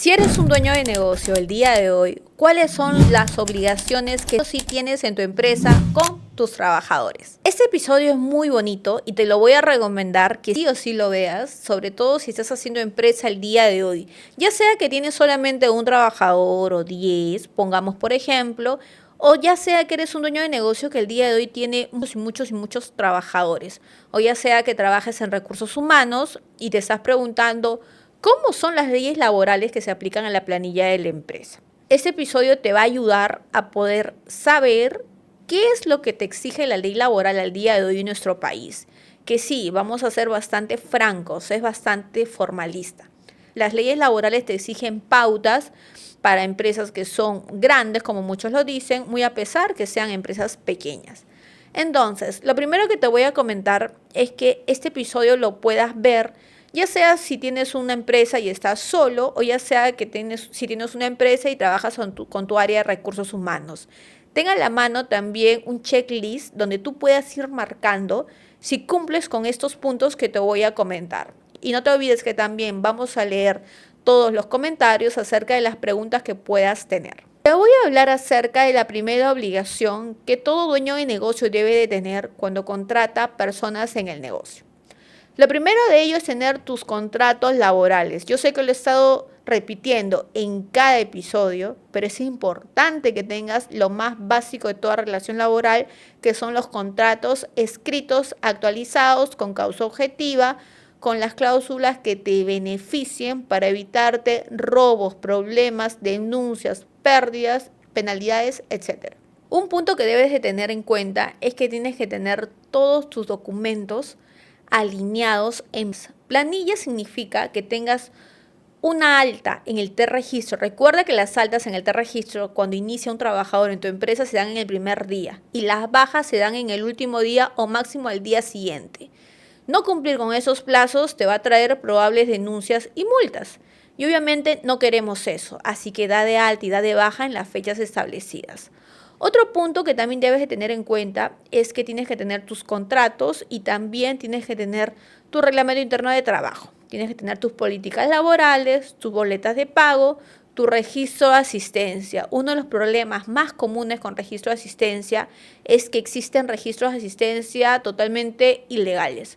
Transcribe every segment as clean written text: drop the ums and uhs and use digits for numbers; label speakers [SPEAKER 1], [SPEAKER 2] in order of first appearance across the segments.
[SPEAKER 1] Si eres un dueño de negocio el día de hoy, ¿cuáles son las obligaciones que sí tienes en tu empresa con tus trabajadores? Este episodio es muy bonito y te lo voy a recomendar que sí o sí lo veas, sobre todo si estás haciendo empresa el día de hoy. Ya sea que tienes solamente un trabajador o 10, pongamos por ejemplo, o ya sea que eres un dueño de negocio que el día de hoy tiene muchos trabajadores, o ya sea que trabajes en recursos humanos y te estás preguntando, ¿cómo son las leyes laborales que se aplican a la planilla de la empresa? Este episodio te va a ayudar a poder saber qué es lo que te exige la ley laboral al día de hoy en nuestro país. Que sí, vamos a ser bastante francos, es bastante formalista. Las leyes laborales te exigen pautas para empresas que son grandes, como muchos lo dicen, muy a pesar que sean empresas pequeñas. Entonces, lo primero que te voy a comentar es que este episodio lo puedas ver ya sea si tienes una empresa y estás solo, o ya sea que si tienes una empresa y trabajas con tu área de recursos humanos. Tenga a la mano también un checklist donde tú puedas ir marcando si cumples con estos puntos que te voy a comentar. Y no te olvides que también vamos a leer todos los comentarios acerca de las preguntas que puedas tener. Te voy a hablar acerca de la primera obligación que todo dueño de negocio debe de tener cuando contrata personas en el negocio. Lo primero de ello es tener tus contratos laborales. Yo sé que lo he estado repitiendo en cada episodio, pero es importante que tengas lo más básico de toda relación laboral, que son los contratos escritos, actualizados, con causa objetiva, con las cláusulas que te beneficien para evitarte robos, problemas, denuncias, pérdidas, penalidades, etc. Un punto que debes de tener en cuenta es que tienes que tener todos tus documentos alineados en planilla. Significa que tengas una alta en el T-Registro. Recuerda que las altas en el T-Registro cuando inicia un trabajador en tu empresa se dan en el primer día y las bajas se dan en el último día o máximo al día siguiente. No cumplir con esos plazos te va a traer probables denuncias y multas. Y obviamente no queremos eso, así que da de alta y da de baja en las fechas establecidas. Otro punto que también debes de tener en cuenta es que tienes que tener tus contratos y también tienes que tener tu reglamento interno de trabajo. Tienes que tener tus políticas laborales, tus boletas de pago, tu registro de asistencia. Uno de los problemas más comunes con registro de asistencia es que existen registros de asistencia totalmente ilegales.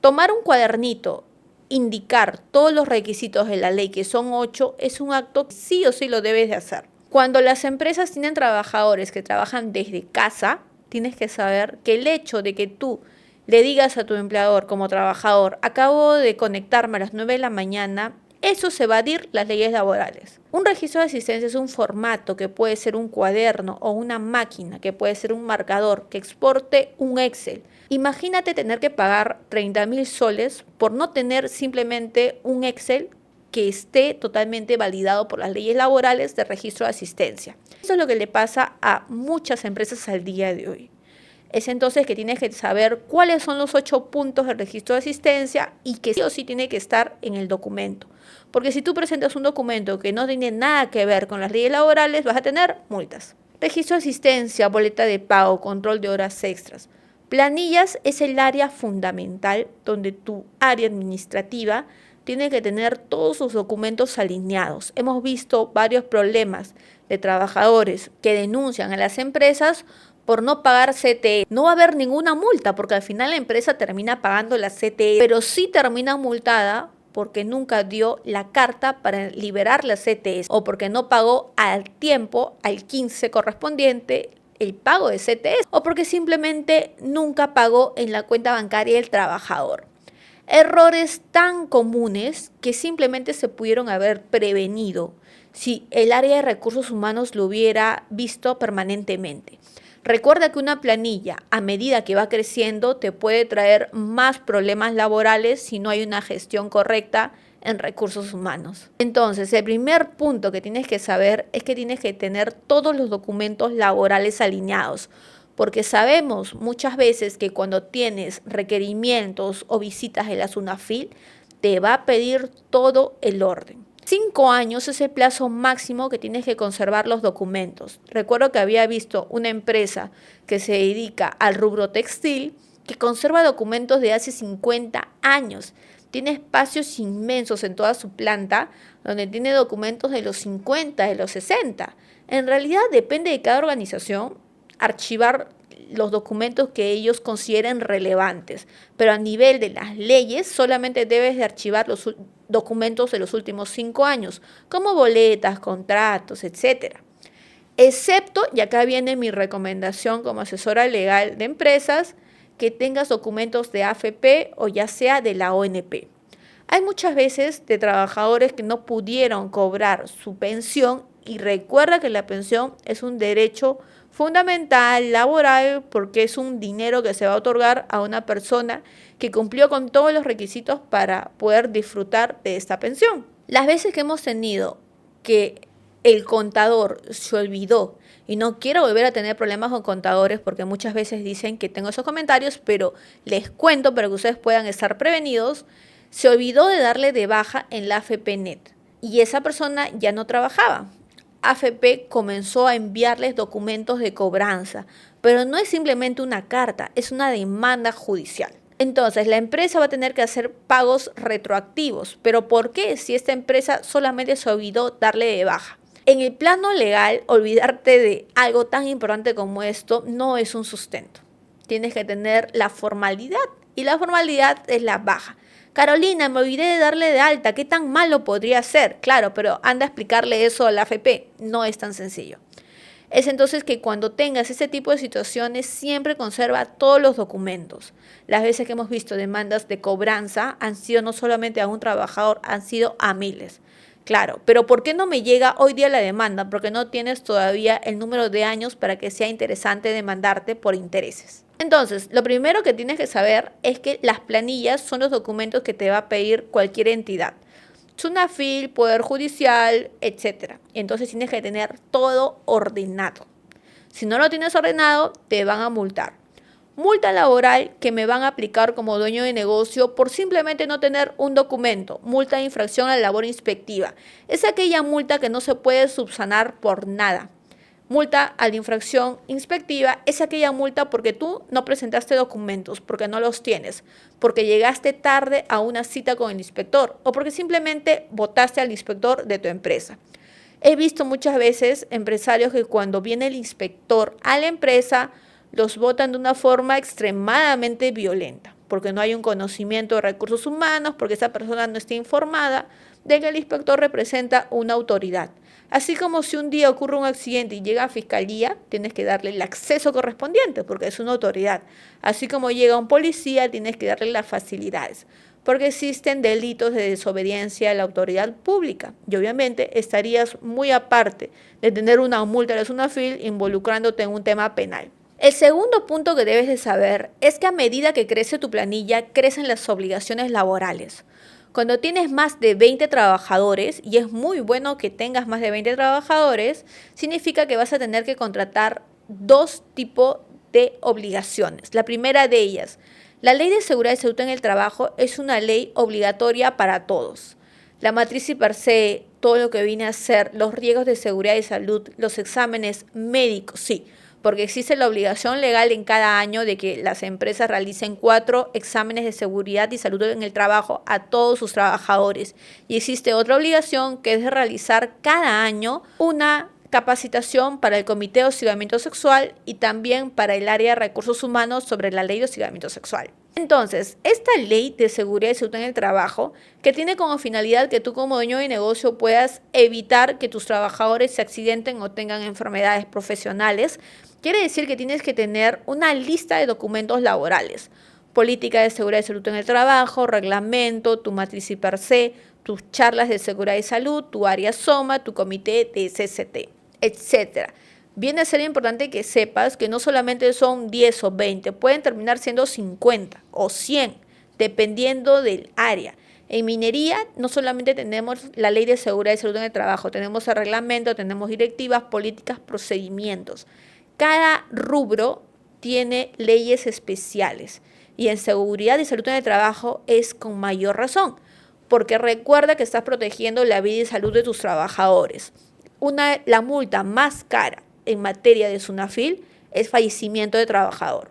[SPEAKER 1] Tomar un cuadernito, indicar todos los requisitos de la ley, que son 8, es un acto que sí o sí lo debes de hacer. Cuando las empresas tienen trabajadores que trabajan desde casa, tienes que saber que el hecho de que tú le digas a tu empleador como trabajador, acabo de conectarme a las 9 de la mañana, eso se va a evadir las leyes laborales. Un registro de asistencia es un formato que puede ser un cuaderno o una máquina, que puede ser un marcador, que exporte un Excel. Imagínate tener que pagar 30.000 soles por no tener simplemente un Excel que esté totalmente validado por las leyes laborales de registro de asistencia. Eso es lo que le pasa a muchas empresas al día de hoy. Es entonces que tienes que saber cuáles son los 8 puntos del registro de asistencia y que sí o sí tiene que estar en el documento. Porque si tú presentas un documento que no tiene nada que ver con las leyes laborales, vas a tener multas. Registro de asistencia, boleta de pago, control de horas extras. Planillas es el área fundamental donde tu área administrativa tiene que tener todos sus documentos alineados. Hemos visto varios problemas de trabajadores que denuncian a las empresas por no pagar CTE. No va a haber ninguna multa porque al final la empresa termina pagando la CTE, pero sí termina multada porque nunca dio la carta para liberar la CTE o porque no pagó al tiempo, al 15 correspondiente, el pago de CTE o porque simplemente nunca pagó en la cuenta bancaria del trabajador. Errores tan comunes que simplemente se pudieron haber prevenido si el área de recursos humanos lo hubiera visto permanentemente. Recuerda que una planilla, a medida que va creciendo, te puede traer más problemas laborales si no hay una gestión correcta en recursos humanos. Entonces, el primer punto que tienes que saber es que tienes que tener todos los documentos laborales alineados, porque sabemos muchas veces que cuando tienes requerimientos o visitas de la SUNAFIL, te va a pedir todo el orden. 5 años es el plazo máximo que tienes que conservar los documentos. Recuerdo que había visto una empresa que se dedica al rubro textil que conserva documentos de hace 50 años. Tiene espacios inmensos en toda su planta, donde tiene documentos de los 50, de los 60. En realidad depende de cada organización archivar los documentos que ellos consideren relevantes, pero a nivel de las leyes solamente debes de archivar los documentos de los últimos 5 años, como boletas, contratos, etcétera. Excepto, y acá viene mi recomendación como asesora legal de empresas, que tengas documentos de AFP o ya sea de la ONP. Hay muchas veces de trabajadores que no pudieron cobrar su pensión y recuerda que la pensión es un derecho fundamental, laboral, porque es un dinero que se va a otorgar a una persona que cumplió con todos los requisitos para poder disfrutar de esta pensión. Las veces que hemos tenido que el contador se olvidó, y no quiero volver a tener problemas con contadores porque muchas veces dicen que tengo esos comentarios, pero les cuento para que ustedes puedan estar prevenidos, se olvidó de darle de baja en la AFP-Net y esa persona ya no trabajaba. AFP comenzó a enviarles documentos de cobranza, pero no es simplemente una carta, es una demanda judicial. Entonces, la empresa va a tener que hacer pagos retroactivos. ¿Pero por qué? Si esta empresa solamente se olvidó darle de baja. En el plano legal, olvidarte de algo tan importante como esto no es un sustento. Tienes que tener la formalidad y la formalidad es la baja. Carolina, me olvidé de darle de alta, ¿qué tan malo podría ser? Claro, pero anda a explicarle eso a la AFP, no es tan sencillo. Es entonces que cuando tengas este tipo de situaciones siempre conserva todos los documentos. Las veces que hemos visto demandas de cobranza han sido no solamente a un trabajador, han sido a miles. Claro, pero ¿por qué no me llega hoy día la demanda? Porque no tienes todavía el número de años para que sea interesante demandarte por intereses. Entonces, lo primero que tienes que saber es que las planillas son los documentos que te va a pedir cualquier entidad. SUNAFIL, Poder Judicial, etc. Entonces tienes que tener todo ordenado. Si no lo tienes ordenado, te van a multar. Multa laboral que me van a aplicar como dueño de negocio por simplemente no tener un documento. Multa de infracción a la labor inspectiva. Es aquella multa que no se puede subsanar por nada. Multa a la infracción inspectiva es aquella multa porque tú no presentaste documentos, porque no los tienes, porque llegaste tarde a una cita con el inspector o porque simplemente votaste al inspector de tu empresa. He visto muchas veces empresarios que cuando viene el inspector a la empresa los votan de una forma extremadamente violenta, porque no hay un conocimiento de recursos humanos, porque esa persona no está informada de que el inspector representa una autoridad. Así como si un día ocurre un accidente y llega a fiscalía, tienes que darle el acceso correspondiente porque es una autoridad. Así como llega un policía, tienes que darle las facilidades porque existen delitos de desobediencia a la autoridad pública. Y obviamente estarías muy aparte de tener una multa de la SUNAFIL involucrándote en un tema penal. El segundo punto que debes de saber es que a medida que crece tu planilla, crecen las obligaciones laborales. Cuando tienes más de 20 trabajadores, y es muy bueno que tengas más de 20 trabajadores, significa que vas a tener que contratar dos tipos de obligaciones. La primera de ellas, la Ley de Seguridad y Salud en el Trabajo es una ley obligatoria para todos. La matriz y per se, todo lo que viene a ser los riesgos de seguridad y salud, los exámenes médicos, sí, porque existe la obligación legal en cada año de que las empresas realicen 4 exámenes de seguridad y salud en el trabajo a todos sus trabajadores. Y existe otra obligación que es de realizar cada año una capacitación para el Comité de Hostigamiento Sexual y también para el área de recursos humanos sobre la ley de hostigamiento sexual. Entonces, esta ley de seguridad y salud en el trabajo, que tiene como finalidad que tú como dueño de negocio puedas evitar que tus trabajadores se accidenten o tengan enfermedades profesionales, quiere decir que tienes que tener una lista de documentos laborales. Política de seguridad y salud en el trabajo, reglamento, tu matriz y per se, tus charlas de seguridad y salud, tu área SOMA, tu comité de CCT, etc. Viene a ser importante que sepas que no solamente son 10 o 20, pueden terminar siendo 50 o 100, dependiendo del área. En minería no solamente tenemos la ley de seguridad y salud en el trabajo, tenemos el reglamento, tenemos directivas, políticas, procedimientos. Cada rubro tiene leyes especiales y en seguridad y salud en el trabajo es con mayor razón, porque recuerda que estás protegiendo la vida y salud de tus trabajadores. La multa más cara en materia de SUNAFIL es fallecimiento de trabajador.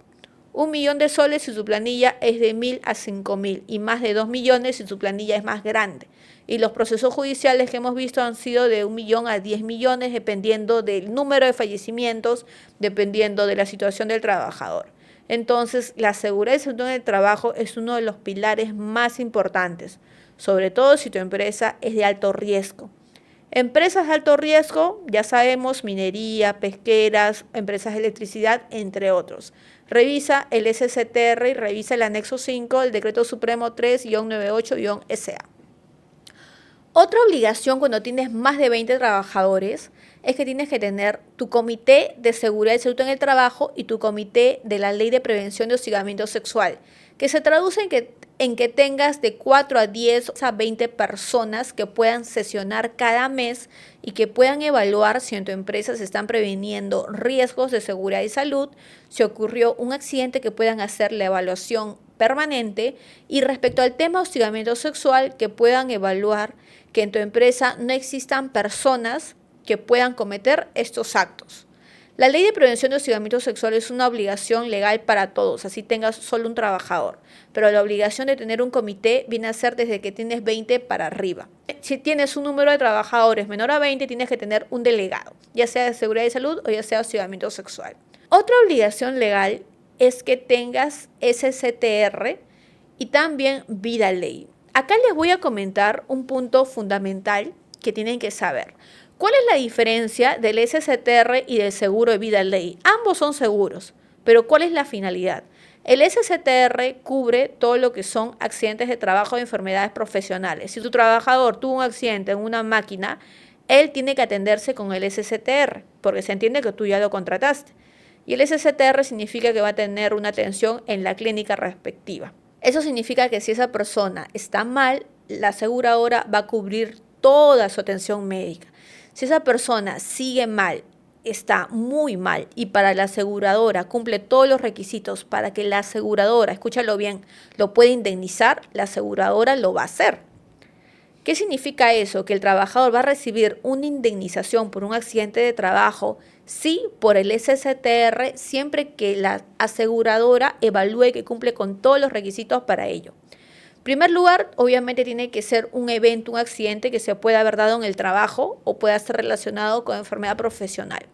[SPEAKER 1] 1.000.000 si su planilla es de 1.000 a 5.000 y más de 2 millones si su planilla es más grande. Y los procesos judiciales que hemos visto han sido de 1.000.000 a 10 millones dependiendo del número de fallecimientos, dependiendo de la situación del trabajador. Entonces, la seguridad y salud en el trabajo es uno de los pilares más importantes, sobre todo si tu empresa es de alto riesgo. Empresas de alto riesgo, ya sabemos, minería, pesqueras, empresas de electricidad, entre otros. Revisa el SCTR y revisa el anexo 5 del Decreto Supremo 3-98-SA. Otra obligación cuando tienes más de 20 trabajadores es que tienes que tener tu comité de seguridad y salud en el trabajo y tu comité de la ley de prevención de hostigamiento sexual, que se traduce en que tengas de 4 a 10 a 20 personas que puedan sesionar cada mes y que puedan evaluar si en tu empresa se están previniendo riesgos de seguridad y salud, si ocurrió un accidente que puedan hacer la evaluación permanente y respecto al tema hostigamiento sexual que puedan evaluar que en tu empresa no existan personas que puedan cometer estos actos. La ley de prevención de hostigamiento sexual es una obligación legal para todos, así tengas solo un trabajador, pero la obligación de tener un comité viene a ser desde que tienes 20 para arriba. Si tienes un número de trabajadores menor a 20, tienes que tener un delegado, ya sea de seguridad y salud o ya sea de hostigamiento sexual. Otra obligación legal es que tengas SCTR y también Vida Ley. Acá les voy a comentar un punto fundamental que tienen que saber. ¿Cuál es la diferencia del SCTR y del seguro de Vida Ley? Ambos son seguros, pero ¿cuál es la finalidad? El SCTR cubre todo lo que son accidentes de trabajo o enfermedades profesionales. Si tu trabajador tuvo un accidente en una máquina, él tiene que atenderse con el SCTR, porque se entiende que tú ya lo contrataste. Y el SCTR significa que va a tener una atención en la clínica respectiva. Eso significa que si esa persona está mal, la aseguradora va a cubrir toda su atención médica. Si esa persona sigue mal, está muy mal y para la aseguradora cumple todos los requisitos para que la aseguradora, escúchalo bien, lo pueda indemnizar, la aseguradora lo va a hacer. ¿Qué significa eso? Que el trabajador va a recibir una indemnización por un accidente de trabajo, sí, por el SCTR, siempre que la aseguradora evalúe que cumple con todos los requisitos para ello. En primer lugar, obviamente tiene que ser un evento, un accidente que se pueda haber dado en el trabajo o pueda ser relacionado con enfermedad profesional.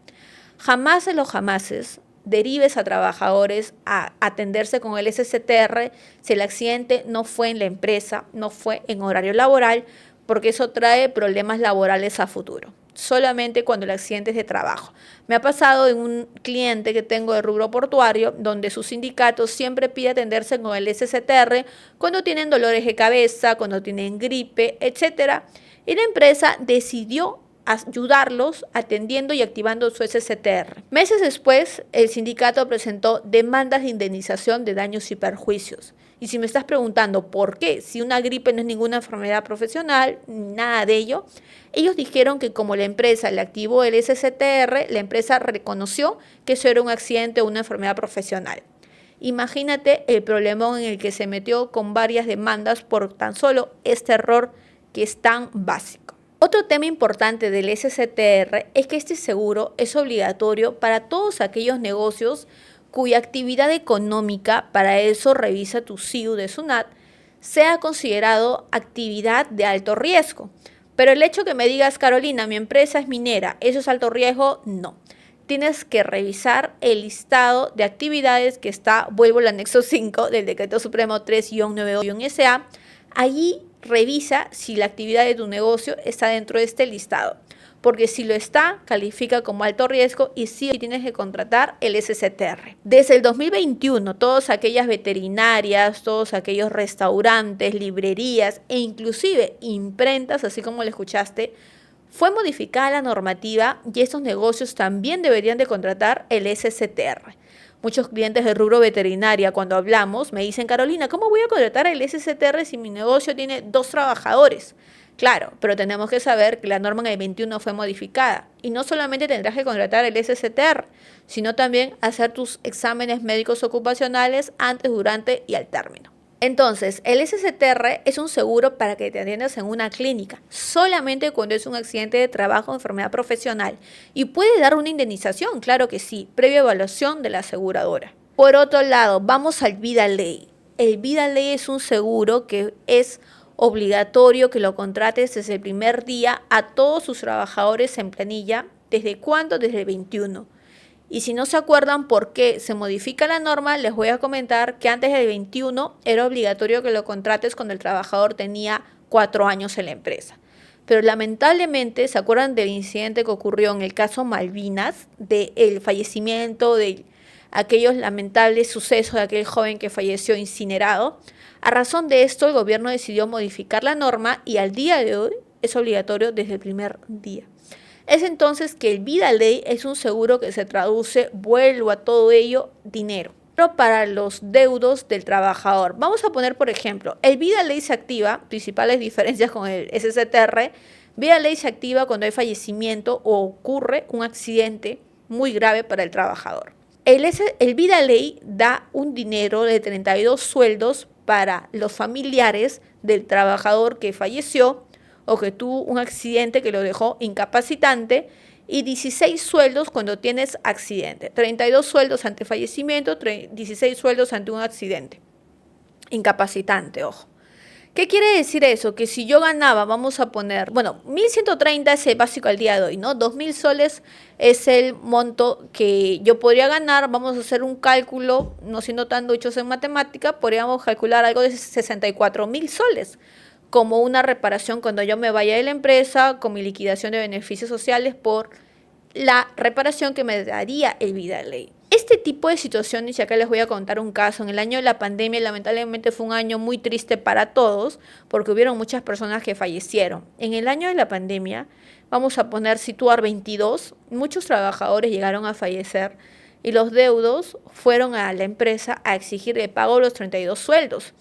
[SPEAKER 1] Jamás en los jamases derives a trabajadores a atenderse con el SCTR si el accidente no fue en la empresa, no fue en horario laboral, porque eso trae problemas laborales a futuro. Solamente cuando el accidente es de trabajo. Me ha pasado en un cliente que tengo de rubro portuario, donde su sindicato siempre pide atenderse con el SCTR cuando tienen dolores de cabeza, cuando tienen gripe, etc. Y la empresa decidió ayudarlos atendiendo y activando su SCTR. Meses después, el sindicato presentó demandas de indemnización de daños y perjuicios. Y si me estás preguntando por qué, si una gripe no es ninguna enfermedad profesional, nada de ello, ellos dijeron que como la empresa le activó el SCTR, la empresa reconoció que eso era un accidente o una enfermedad profesional. Imagínate el problemón en el que se metió con varias demandas por tan solo este error que es tan básico. Otro tema importante del SCTR es que este seguro es obligatorio para todos aquellos negocios cuya actividad económica, para eso revisa tu SIU de SUNAT, sea considerado actividad de alto riesgo. Pero el hecho que me digas, Carolina, mi empresa es minera, ¿eso es alto riesgo? No. Tienes que revisar el listado de actividades que está, vuelvo al anexo 5 del Decreto Supremo 3-98-SA. Allí revisa si la actividad de tu negocio está dentro de este listado, porque si lo está, califica como alto riesgo y sí tienes que contratar el SCTR. Desde el 2021, todas aquellas veterinarias, todos aquellos restaurantes, librerías e inclusive imprentas, así como lo escuchaste, fue modificada la normativa y estos negocios también deberían de contratar el SCTR. Muchos clientes de rubro veterinaria, cuando hablamos, me dicen, Carolina, ¿cómo voy a contratar el SCTR si mi negocio tiene 2 trabajadores? Claro, pero tenemos que saber que la norma en el 21 fue modificada y no solamente tendrás que contratar el SCTR, sino también hacer tus exámenes médicos ocupacionales antes, durante y al término. Entonces, el SCTR es un seguro para que te atiendas en una clínica, solamente cuando es un accidente de trabajo o enfermedad profesional. Y puede dar una indemnización, claro que sí, previa evaluación de la aseguradora. Por otro lado, vamos al Vida Ley. El Vida Ley es un seguro que es obligatorio que lo contrates desde el primer día a todos sus trabajadores en planilla. ¿Desde cuándo? Desde el 21. Y si no se acuerdan por qué se modifica la norma, les voy a comentar que antes del 21 era obligatorio que lo contrates cuando el trabajador tenía 4 años en la empresa. Pero lamentablemente, ¿se acuerdan del incidente que ocurrió en el caso Malvinas, del fallecimiento, de aquellos lamentables sucesos de aquel joven que falleció incinerado? A razón de esto, el gobierno decidió modificar la norma y al día de hoy es obligatorio desde el primer día. Es entonces que el Vida Ley es un seguro que se traduce, vuelvo a todo ello, dinero. Pero para los deudos del trabajador, vamos a poner por ejemplo, el Vida Ley se activa, principales diferencias con el SSTR, Vida Ley se activa cuando hay fallecimiento o ocurre un accidente muy grave para el trabajador. El Vida Ley da un dinero de 32 sueldos para los familiares del trabajador que falleció o que tuvo un accidente que lo dejó incapacitante, y 16 sueldos cuando tienes accidente. 32 sueldos ante fallecimiento, 16 sueldos ante un accidente incapacitante, ojo. ¿Qué quiere decir eso? Que si yo ganaba, vamos a poner, bueno, 1.130 es el básico al día de hoy, ¿no? 2.000 soles es el monto que yo podría ganar. Vamos a hacer un cálculo, no siendo tan duchos en matemática, podríamos calcular algo de 64.000 soles como una reparación cuando yo me vaya de la empresa, con mi liquidación de beneficios sociales por la reparación que me daría el Vida Ley. Este tipo de situaciones, y acá les voy a contar un caso, en el año de la pandemia lamentablemente fue un año muy triste para todos porque hubieron muchas personas que fallecieron. En el año de la pandemia, vamos a situar 22, muchos trabajadores llegaron a fallecer y los deudos fueron a la empresa a exigir el pago de los 32 sueldos.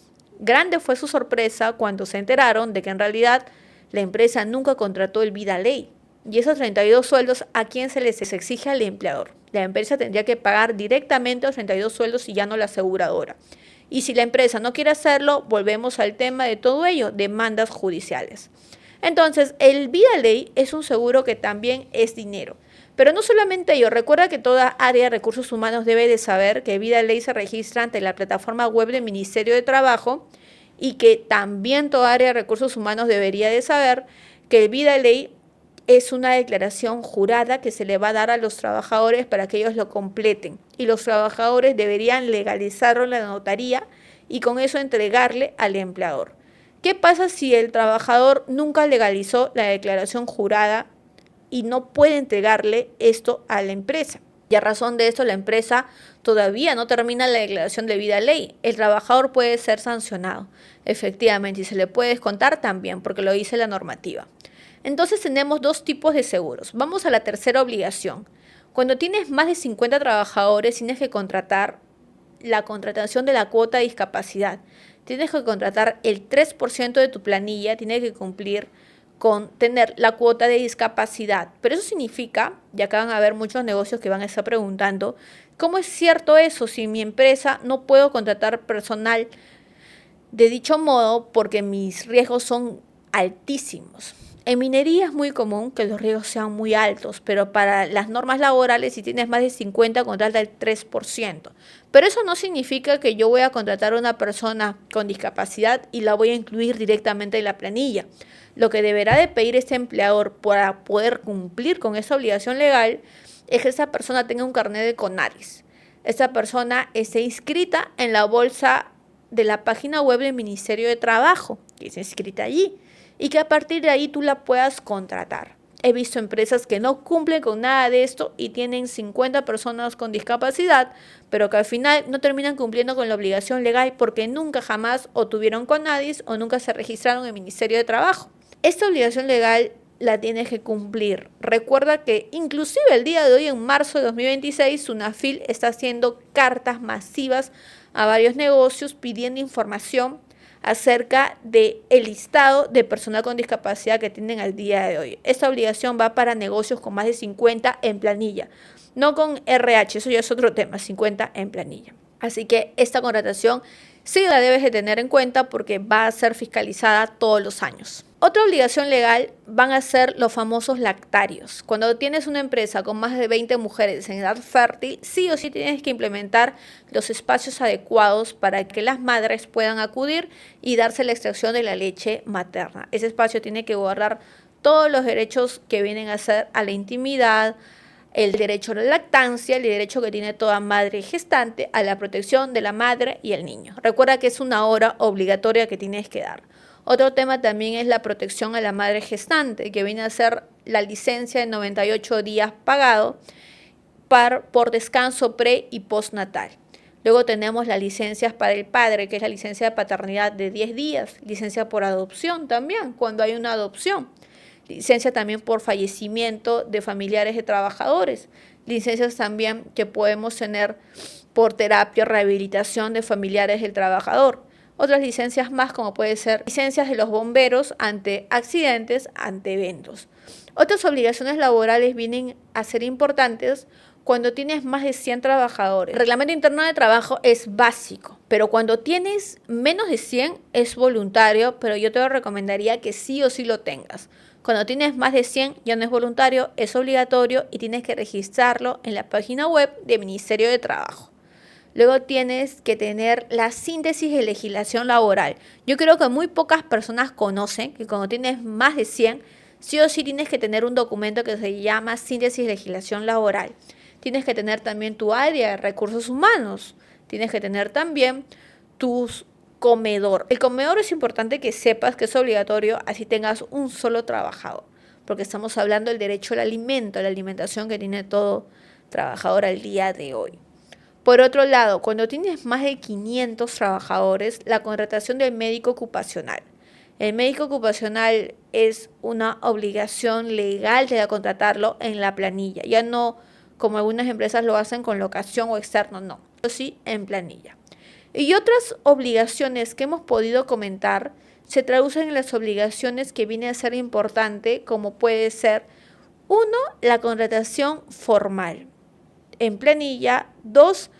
[SPEAKER 1] Grande fue su sorpresa cuando se enteraron de que en realidad la empresa nunca contrató el Vida Ley. Y esos 32 sueldos, ¿a quién se les exige? Al empleador. La empresa tendría que pagar directamente los 32 sueldos y ya no la aseguradora. Y si la empresa no quiere hacerlo, volvemos al tema de todo ello, demandas judiciales. Entonces, el Vida Ley es un seguro que también es dinero. Pero no solamente ello, recuerda que toda área de recursos humanos debe de saber que Vida Ley se registra ante la plataforma web del Ministerio de Trabajo y que también toda área de recursos humanos debería de saber que el Vida Ley es una declaración jurada que se le va a dar a los trabajadores para que ellos lo completen. Y los trabajadores deberían legalizarlo en la notaría y con eso entregarle al empleador. ¿Qué pasa si el trabajador nunca legalizó la declaración jurada y no puede entregarle esto a la empresa? Y a razón de esto, la empresa todavía no termina la declaración de Vida Ley. El trabajador puede ser sancionado, efectivamente, y se le puede descontar también, porque lo dice la normativa. Entonces tenemos dos tipos de seguros. Vamos a la tercera obligación. Cuando tienes más de 50 trabajadores, tienes que contratar la contratación de la cuota de discapacidad. Tienes que contratar el 3% de tu planilla, tienes que cumplir con tener la cuota de discapacidad. Pero eso significa, ya que van a haber muchos negocios que van a estar preguntando, ¿cómo es cierto eso si en mi empresa no puedo contratar personal de dicho modo porque mis riesgos son altísimos? En minería es muy común que los riesgos sean muy altos, pero para las normas laborales, si tienes más de 50, contrata el 3%. Pero eso no significa que yo voy a contratar a una persona con discapacidad y la voy a incluir directamente en la planilla. Lo que deberá de pedir este empleador para poder cumplir con esa obligación legal es que esa persona tenga un carnet de CONADIS. Esa persona esté inscrita en la bolsa de la página web del Ministerio de Trabajo, que es inscrita allí, y que a partir de ahí tú la puedas contratar. He visto empresas que no cumplen con nada de esto y tienen 50 personas con discapacidad, pero que al final no terminan cumpliendo con la obligación legal porque nunca jamás o tuvieron CONADIS o nunca se registraron en el Ministerio de Trabajo. Esta obligación legal la tienes que cumplir. Recuerda que inclusive el día de hoy, en marzo de 2026, SUNAFIL está haciendo cartas masivas a varios negocios pidiendo información acerca del listado de personas con discapacidad que tienen al día de hoy. Esta obligación va para negocios con más de 50 en planilla, no con RH, eso ya es otro tema, 50 en planilla. Así que esta contratación sí la debes de tener en cuenta porque va a ser fiscalizada todos los años. Otra obligación legal van a ser los famosos lactarios. Cuando tienes una empresa con más de 20 mujeres en edad fértil, sí o sí tienes que implementar los espacios adecuados para que las madres puedan acudir y darse la extracción de la leche materna. Ese espacio tiene que guardar todos los derechos que vienen a ser a la intimidad, el derecho a la lactancia, el derecho que tiene toda madre gestante a la protección de la madre y el niño. Recuerda que es una hora obligatoria que tienes que dar. Otro tema también es la protección a la madre gestante, que viene a ser la licencia de 98 días pagado por descanso pre y postnatal. Luego tenemos las licencias para el padre, que es la licencia de paternidad de 10 días, licencia por adopción también, cuando hay una adopción. Licencia también por fallecimiento de familiares de trabajadores, licencias también que podemos tener por terapia, rehabilitación de familiares del trabajador. Otras licencias más como puede ser licencias de los bomberos ante accidentes, ante eventos. Otras obligaciones laborales vienen a ser importantes cuando tienes más de 100 trabajadores. El reglamento interno de trabajo es básico, pero cuando tienes menos de 100 es voluntario, pero yo te recomendaría que sí o sí lo tengas. Cuando tienes más de 100 ya no es voluntario, es obligatorio y tienes que registrarlo en la página web del Ministerio de Trabajo. Luego tienes que tener la síntesis de legislación laboral. Yo creo que muy pocas personas conocen que cuando tienes más de 100, sí o sí tienes que tener un documento que se llama síntesis de legislación laboral. Tienes que tener también tu área de recursos humanos. Tienes que tener también tus comedor. El comedor es importante que sepas que es obligatorio así tengas un solo trabajador, porque estamos hablando del derecho al alimento, a la alimentación que tiene todo trabajador al día de hoy. Por otro lado, cuando tienes más de 500 trabajadores, la contratación del médico ocupacional. El médico ocupacional es una obligación legal de contratarlo en la planilla, ya no como algunas empresas lo hacen con locación o externo, no, pero sí en planilla. Y otras obligaciones que hemos podido comentar se traducen en las obligaciones que viene a ser importante, como puede ser, 1, la contratación formal en planilla. 2,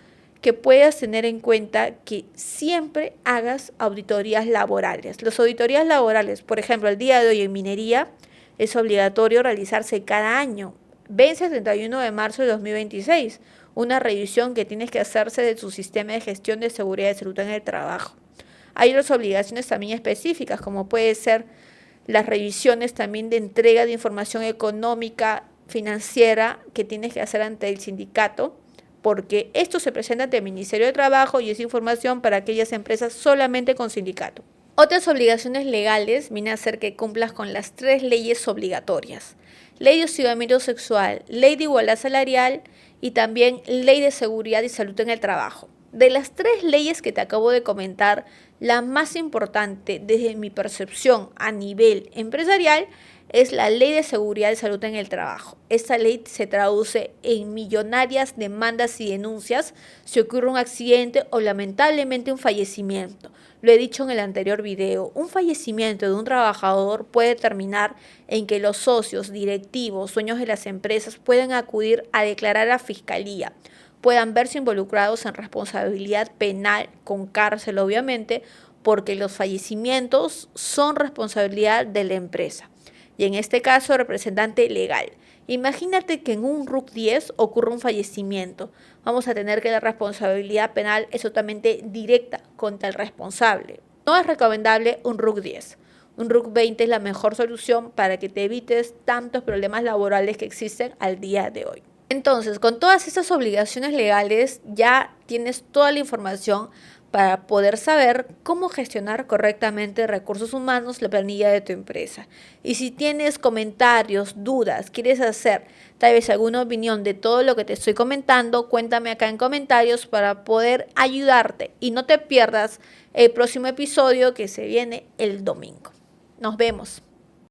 [SPEAKER 1] que puedas tener en cuenta que siempre hagas auditorías laborales. Las auditorías laborales, por ejemplo, el día de hoy en minería, es obligatorio realizarse cada año. Vence el 31 de marzo de 2026. Una revisión que tienes que hacerse de tu sistema de gestión de seguridad y salud en el trabajo. Hay otras obligaciones también específicas, como puede ser las revisiones también de entrega de información económica, financiera, que tienes que hacer ante el sindicato, porque esto se presenta ante el Ministerio de Trabajo y es información para aquellas empresas solamente con sindicato. Otras obligaciones legales vienen a ser que cumplas con las 3 leyes obligatorias. Ley de hostigamiento sexual, ley de igualdad salarial y también ley de seguridad y salud en el trabajo. De las 3 leyes que te acabo de comentar, la más importante desde mi percepción a nivel empresarial es la Ley de Seguridad y Salud en el Trabajo. Esta ley se traduce en millonarias demandas y denuncias si ocurre un accidente o lamentablemente un fallecimiento. Lo he dicho en el anterior video, un fallecimiento de un trabajador puede terminar en que los socios, directivos, dueños de las empresas puedan acudir a declarar a Fiscalía, puedan verse involucrados en responsabilidad penal con cárcel obviamente, porque los fallecimientos son responsabilidad de la empresa. Y en este caso, representante legal. Imagínate que en un RUC 10 ocurre un fallecimiento. Vamos a tener que la responsabilidad penal es totalmente directa contra el responsable. No es recomendable un RUC 10. Un RUC 20 es la mejor solución para que te evites tantos problemas laborales que existen al día de hoy. Entonces, con todas estas obligaciones legales ya tienes toda la información para poder saber cómo gestionar correctamente recursos humanos, la planilla de tu empresa. Y si tienes comentarios, dudas, quieres hacer tal vez alguna opinión de todo lo que te estoy comentando, cuéntame acá en comentarios para poder ayudarte. Y no te pierdas el próximo episodio que se viene el domingo. Nos vemos.